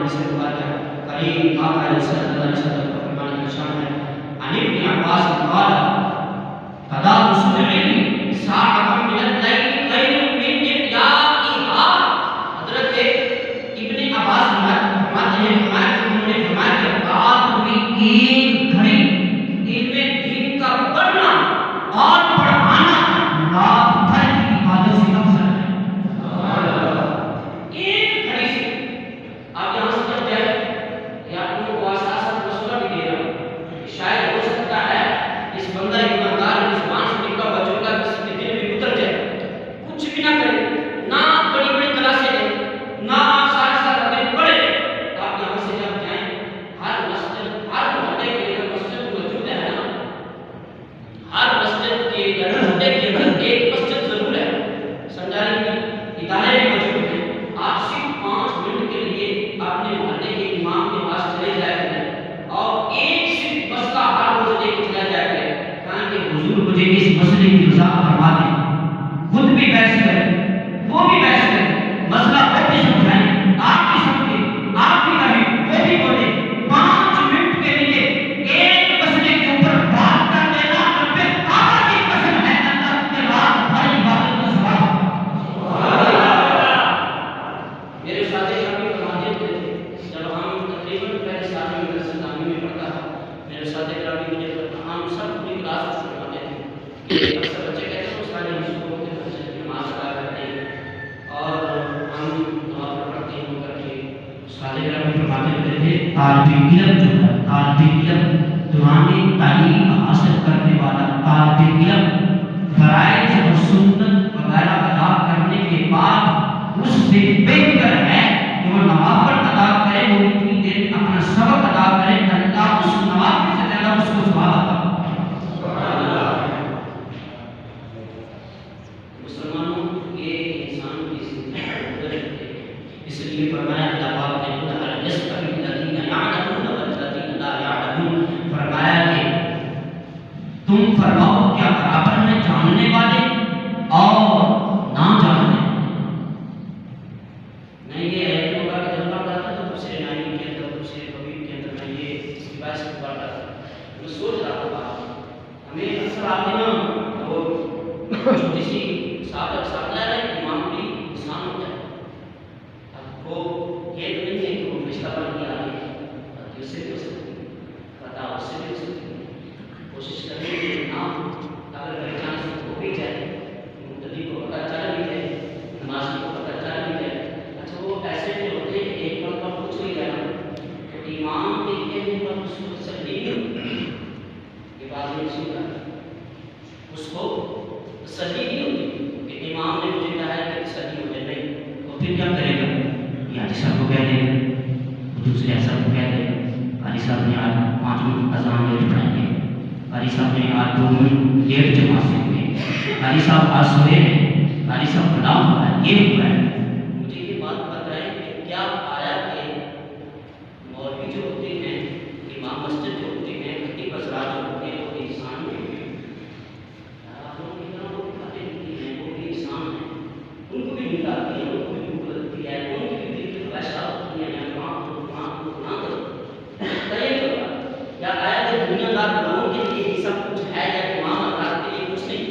نے سے روایت ہے قریب آقا علیہ السلام کا فرمان ارشاد ہے عن ابن عباس قال قضا رسول اللہ ساعۃ من الليل خیر من احیائها حضرت ابن عباس فرماتے ہیں انہوں نے فرمایا کہ رات میں ایک گھڑی دن میں دین کا پڑھنا اور پڑھانا رات بھر کی عبادت سے افضل ہے. سبحان اللہ. ایک گھڑی سے آپ یہاں سے جب جائیں یا اپنے کو آسان مشورہ بھی دے رہا ہوں شاید ہو سکتا ہے اس بندہ ایماندار کی زبان سے نکلا ہوا جملہ کسی کے دل میں اتر جائے کچھ بھی نہ کرے نہ بڑی بڑی کلاسیں لیں نہ آپ سارے سارے دن پڑھیں آپ یہاں سے جب جائیں ہر مسجد ہر محلے کے اندر مسجد موجود ہے نا ہر مسجد کے محلے کے اندر ایک مسجد ضرور ہے سمجھانے کے ادارے بھی موجود ہیں آپ صرف 5 منٹ کے لیے اپنے محلے کے امام کے پاس چلے جائیں گے اور ایک صرف مسئلہ ہر روز لے کے چلا جائے گا تاکہ حضور مجھے اس مسئلے کی وضاحت فرما دیں خود بھی بحث کریں وہ بھی بحث کریں مسئلہ وہ بھی سمجھائیں آپ بھی سمجھیں آپ بھی کہیں وہ بھی بولیں 5 منٹ کے لیے ایک مسئلے کے اوپر بات کر لینا رب کعبہ کی قسم ہے اللہ کے رات بھر عبادت کا ثواب. میرے ساتھی کافی فرماتے تھے جب ہم تقریباً پہلے سال میں مدرسہ دامی میں پڑھتا تھا میرے ساتھی کافی مجھے ہم سب پوری کلاس کو فرماتے تھے اکثر بچے کہتے ہیں استاد ہم صبح کے بچے نماز ادا کرتے ہیں اور ہم نماز پڑھتے ہیں کر کے ساتھی کافی فرماتے ہوتے تھے طالب علم جو ہے طالب علم دوران تعلیم حاصل کرنے والا طالب علم فرائض اور سنت وغیرہ ادا کرنے کے بعد اس سے بہتر ہے کہ وہ نوافل ادا کرے وہ اتنی دیر اپنا سبق ادا کرے اللہ اس نوافل سے زیادہ اس کو ثواب عطا مسلمانوں یہ انسان کی زندگی اس لیے فرمایا اللہ پاک نے خود علی یستوی الذین یعلمون والذین لا یعلمون فرمایا کہ تم فرماؤ کیا برابر ہیں جاننے والے اور نہ جاننے نہیں یہ ہے کہ ہوگا کہ جب پڑھتا تھا تو دوسرے نائن کے اندر دوسرے طبیب کے اندر میں یہ اس کی بحث کو پڑھتا تھا میں سوچ رہا تھا ہمیں اکثر آتے نا وہ چھوٹی سی ساتھ ہے امام بھی انسان ہوتا ہے اب وہ یہ تو نہیں ہے کہ وہ رشتہ بن کے آ گئی اس سے بھی ہو سکتی ہے پتا اس سے بھی ہو سکتی ہے کوشش کریں کہ نام اگر بائی چانس ہو بھی جائے مبتدی کو پتہ چل بھی جائے نمازی کو پتہ چل بھی جائے اچھا وہ ایسے جو ہوتے ہیں ایک مرتبہ کچھ نہیں جانا تو امام کے کہنے پر اس کو تسلی نہیں ہوتی یہ بات نہیں سنتا اس کو تسلی نہیں ہوتی کہ امام نے مجھے کہا ہے کہ تسلی ہو جائے نہیں تو پھر کیا کرے گا یہ حاجی صاحب کو کہہ دے گا دوسرے ایسا کو کہہ دے گا قاری صاحب نے آج 5 منٹ اذان لیٹ پڑھائیں گے قاری صاحب نے آج 2 منٹ لیٹ جماعت سے ہوئے قاری صاحب آج سوئے ہیں قاری صاحب بڑا ہوا ہے یہ ہوا ہے مجھے یہ بات بتائیں کہ کیا آیا کہ مولوی جو ہوتے ہیں امام مسجد جو ہوتے ہیں خطیب حضرات جو ہوتے ہیں وہ انسان نہیں ہیں آپ لوگوں کی طرح وہ کھاتے نہیں ہیں وہ بھی انسان ہیں ان کو بھی نیند آتی ہے ان کو بھی بھوک لگتی ہے ان کی بھی دل کی خواہشات ہوتی ہیں یا نہ کرو یا آیا کہ دنیا دار لوگوں کے لیے یہ سب کچھ ہے یا امام حضرات کے لیے کچھ نہیں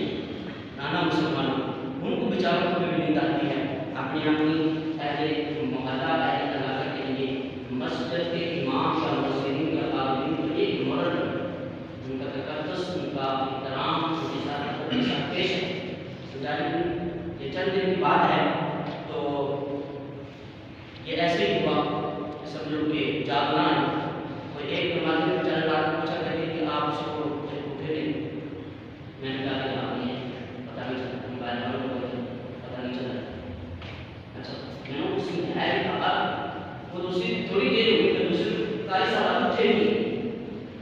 نانا مسلمانوں ان کو بیچاروں کو بھی نیند آتی ہے اپنی اہل محلہ اہل علاقہ کے لیے مسجد کے امام یا مسجدین یا قابلین کو ایک مرد ان کا تقدس ان کا احترام ان کے ساتھ پیش ہے سمجھانے یہ چند دن کی بات ہے تو یہ ایسے ہی ہوا کہ سمجھو کہ جاگنا ہے کوئی ایک نمازی میں چل رہا پوچھا کرے کہ آپ اس کو اٹھے نہیں میں نے کہا کہ آپ یہ پتہ نہیں چلا موبائل والوں کو پتہ نہیں چلا اچھا میں نے اس کی ہے کہا وہ دوسری تھوڑی دیر ہوئی کہ دوسری قاری صاحب اٹھے نہیں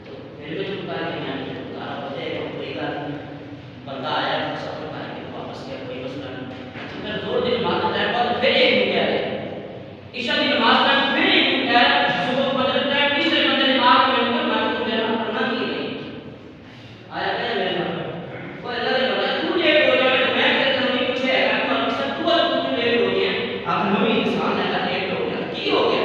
تو میرے کو جو کہا کہ میں اتارا بتائے گا کوئی بات بندہ آیا سب کو کہا کہ واپس گیا کوئی مسئلہ نہیں پھر 2 دن بعد ٹائم بعد پھر ایک ہو گیا عشاء کی نماز میں پھر ایک ہو گیا صبح فجر ٹائم تیسرے بندے نماز میں اوپر میں تو میرا پڑھنا نہیں ہے آیا کیا میرے پاس وہ اللہ نے بتایا تو لیٹ ہو جائے تو میں کہتا ہوں کچھ ہے تو اکثر تو لیٹ ہو گیا اب ہم انسان ہے لیٹ ہو گیا کی ہو گیا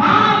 5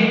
1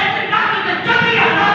1,40,000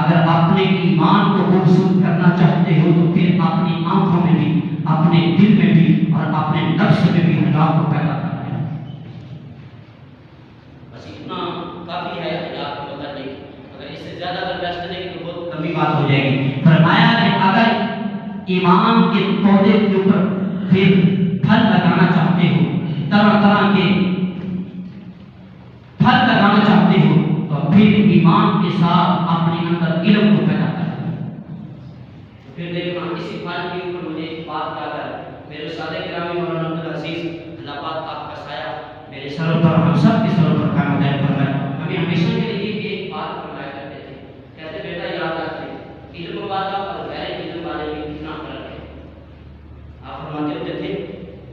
اگر اپنے ایمان کو خوبصورت کرنا چاہتے ہو تو پھر اپنی آنکھوں میں بھی، اپنے دل میں بھی اور اپنے نفس میں بھی حجاب کو پیدا کرنا ہے۔ بس اتنا کافی ہے حجاب کو بتانے کی، اگر اس سے زیادہ اگر بحث کریں گے تو بہت لمبی بات ہو جائے گی۔ فرمایا کہ اگر ایمان کے پودے کے اوپر پھر پھل لگانا چاہتے ہو، طرح طرح کے پھل لگانا چاہتے ہو، تو پھر ایمان کے ساتھ اپنے اندر علم کو پیدا کرنا۔ پھر دیکھنا اسی پھل کے اوپر مجھے ایک بات کہا ہے، میرے استاد گرامی مولانا عبدالعزیز اللہ پاک آپ کا سایہ میرے سروں پر، ہم سب کے سروں پر قائم دائم فرمائے۔ ہمیں ہمیشہ کے لیے ایک بات فرمایا کرتے تھے، کہتے بیٹا یاد رکھیں علم والا اور غیر علم والے میں کتنا فرق ہے۔ آپ فرماتے ہوتے تھے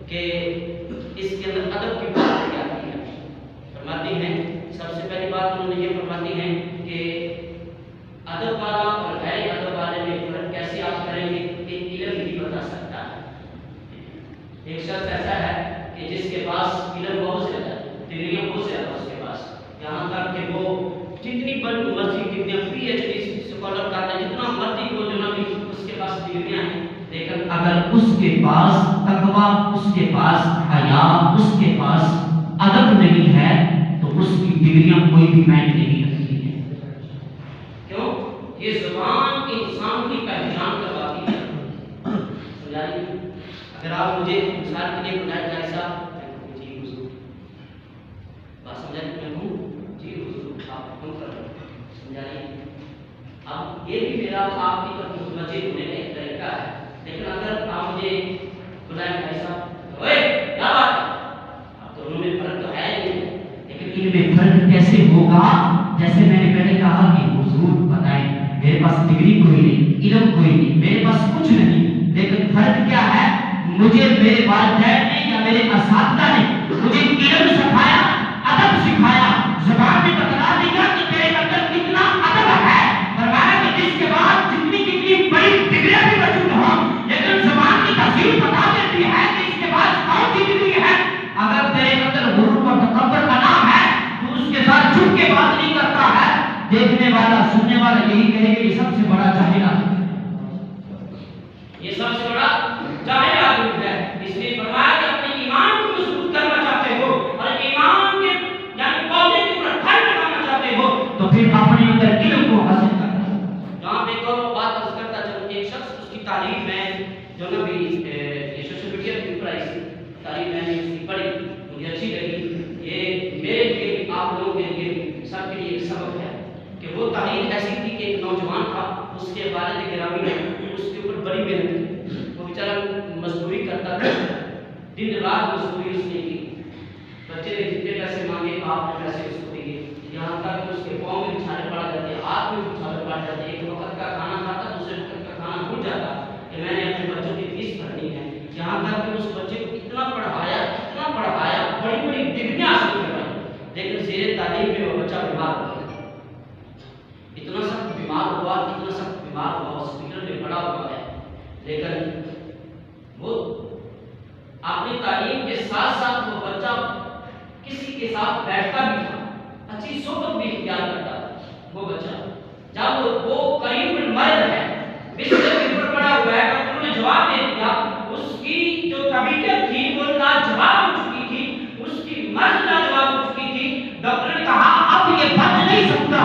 کہ اس کے اندر ادب کی بات کیا آتی ہے، فرماتی ہیں سب سے پہلی بات انہوں نے یہ فرماتی ہیں کہ ادب والا اور غیر ادب والے میں فرق کیسے آپ کریں گے کہ علم ہی بتا سکتا ہے۔ ایک شخص ایسا ہے کہ جس کے پاس علم بہت زیادہ ہے، ڈگریاں بہت زیادہ اس کے پاس، یہاں تک کہ وہ جتنی بڑی مرضی کتنے پی ایچ ڈی اسکالر کرتا ہے، جتنا مرضی کو جو بھی اس کے پاس ڈگریاں ہیں، لیکن اگر اس کے پاس تقویٰ، اس کے پاس حیا، اس کے پاس ادب نہیں ہے تو اس کی ڈگریاں کوئی بھی معنی نہیں رکھتی ہیں۔ کیوں؟ یہ زبان انسان کی پہچان کرواتی ہے۔ سمجھائیے، اگر آپ مجھے مثال کے لیے بتائیں جائے صاحب جی حضور، بات سمجھائیے، میں ہوں جی حضور، آپ کون کر رہے ہیں، سمجھائیے۔ اب یہ بھی میرا آپ کی طرف متوجہ ہونے کا ایک طریقہ ہے، لیکن اگر آپ مجھے بلائیں بھائی صاحب، اوے کیا بات ہے، اب دونوں میں فرق تو ہے ہی نہیں، لیکن ان میں فرق کیسے ہوگا؟ جیسے میں نے پہلے کہا کہ حضور بتائیں میرے پاس ڈگری کوئی نہیں، علم کوئی نہیں، میرے پاس کچھ نہیں، لیکن فرق کیا ہے؟ مجھے میرے والدین نے یا میرے اساتذہ نے مجھے علم سکھایا، ادب سکھایا، زبان میں بتلا دیا کہ تیرے اندر کتنا ادب ہے۔ فرمایا کہ جس کے بعد جتنی کتنی بڑی ڈگریاں بھی موجود ہوں، لیکن زبان کی تفسیر بتا دیتی ہے کہ اس کے بعد کون سی ڈگری ہے۔ اگر تیرے اندر غرور اور تکبر کا نام ہے تو اس کے ساتھ جھک کے بات نہیں کرتا ہے، دیکھنے والا سننے والا یہی کہے کہ یہ سب سے بڑا جاہل آدمی ہے، یہ سب سے بڑا جاہل آدمی ہے۔ اس لیے فرمایا کہ اپنے ایمان کو مضبوط کرنا چاہتے ہو اور ایمان کے یعنی پودے کے اوپر پھل لگانا چاہتے ہو تو پھر اپنے اندر علم کو حاصل کرنا۔ جہاں پہ ایک اور بات عرض کرتا چلوں، ایک شخص اس کی تعلیم میں جو نا بھی سوشل میڈیا کے اوپر آئی سی تعلیم میں نے اس کی پڑھی، مجھے اچھی لگی، یہ میرے لیے آپ لوگوں کے لیے سب کے لیے ایک سبق ہے کہ وہ تعلیم ایسی تھی کہ ایک نوجوان تھا، اس کے والد گرامی نے اس کے اوپر بڑی محنت کی، وہ بیچارہ مزدوری کرتا تھا، دن رات مزدوری اس نے کی، بچے نے جتنے پیسے مانگے آپ نے پیسے اس کو دیے، یہاں تک کہ اس کے پاؤں میں بچھانے پڑ جاتے، ہاتھ میں بچھانے پڑ جاتے، ایک وقت کا کھانا کھاتا دوسرے وقت کا کھانا بھول جاتا کہ میں نے اپنے بچوں کی فیس بھرنی ہے، یہاں تک کہ اس بچے کو اتنا پڑھایا بڑی بڑی ڈگریاں حاصل کروائی، لیکن زیر تعلیم میں وہ بچہ بیمار ہو گیا، اتنا سخت بیمار ہوا ہاسپٹل میں پڑا ہوا ہے، لیکن وہ اپنی تعلیم کے ساتھ ساتھ وہ بچہ کسی کے ساتھ بیٹھتا بھی تھا، اچھی صحبت بھی اختیار کرتا تھا۔ وہ بچہ جب وہ قریب المرض ہے، بستر کے اوپر پڑا ہوا ہے، ڈاکٹروں نے جواب دے دیا، اس کی جو طبیعت تھی وہ لاجواب ہو چکی تھی، اس کی مرض لاجواب ہو چکی تھی۔ ڈاکٹر نے کہا اب یہ بچ نہیں سکتا،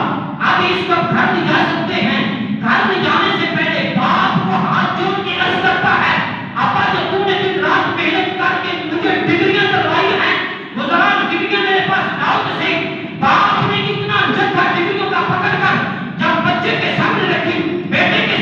اب اس کو گھر لے جا سکتے ہیں۔ گھر میں جانے سے پہلے باپ کو ہاتھ جوڑ کے عرض کرتا ہے، ابا جو تم نے دن رات محنت کر کے مجھے ڈگریاں دلوائی ہیں، گزران ڈگریاں میرے پاس لاؤ تو صحیح۔ باپ نے کتنا جھٹکا ڈگریوں کا پکڑ کر جب بچے کے سامنے رکھی، بیٹے کے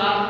4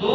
2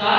4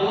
2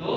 2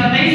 27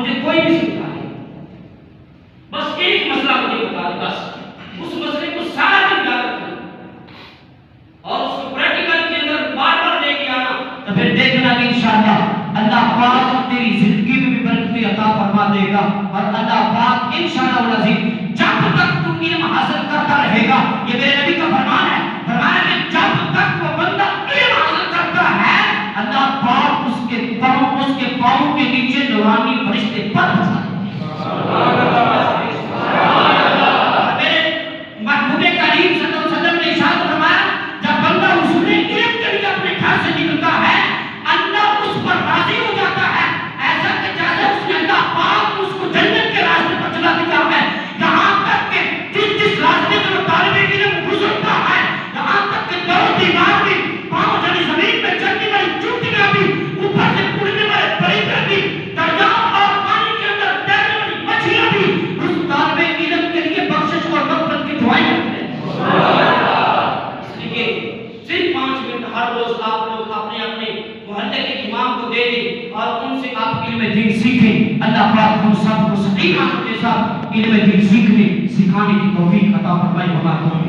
مجھے کوئی بھی سمجھا نہیں، بس ایک مسئلہ مجھے بتا دے، بس اس مسئلے کو سارا دن یاد رکھنا اور اس کو پریکٹیکل کے اندر بار بار لے کے آنا، تو پھر دیکھنا کہ انشاءاللہ اللہ پاک تیری زندگی میں بھی برکت عطا فرما دے گا، اور اللہ پاک انشاءاللہ العظیم جب تک تو علم حاصل کرتا رہے گا، یہ میرے نبی کا فرمان ہے، فرمایا کہ جب تک وہ بندہ علم حاصل کرتا ہے اللہ پاک اس کے پاؤں کے نیچے نورانی فرشتے پر بسا دیتے ہیں۔ میرے محبوب کریم صلی اللہ علیہ وسلم نے ارشاد فرمایا جب بندہ حصول علم کے لیے اپنے گھر سے نکلتا ہے اللہ اس پر راضی ہو جاتا ہے، ایسا کہ جیسے اس نے اللہ پاک اس کو جنت کے راستے پر چلا دیا ہے، یہاں تک کہ جس راستے سے وہ طالب علم گزرتا ہے، یہاں تک کہ دو دیوار بھی پاؤں جلی زمین میں چلنے والی چوٹیاں بھی اوپر سے اڑنے والے پرندے بھی دریا اور پانی کے اندر تیرنے والی مچھلیاں بھی اس طالب علم کے لیے بخشش اور مغفرت کی دعائیں کرتے ہیں۔ اس لیے صرف 5 منٹ ہر روز آپ لوگ اپنے اپنے محلے کے امام کو دے دیں اور ان سے آپ علم دین سیکھیں۔ اللہ پاک ہم سب کو صحیح معنوں کے ساتھ علم دین سیکھنے سکھانے کی توفیق عطا فرمائے۔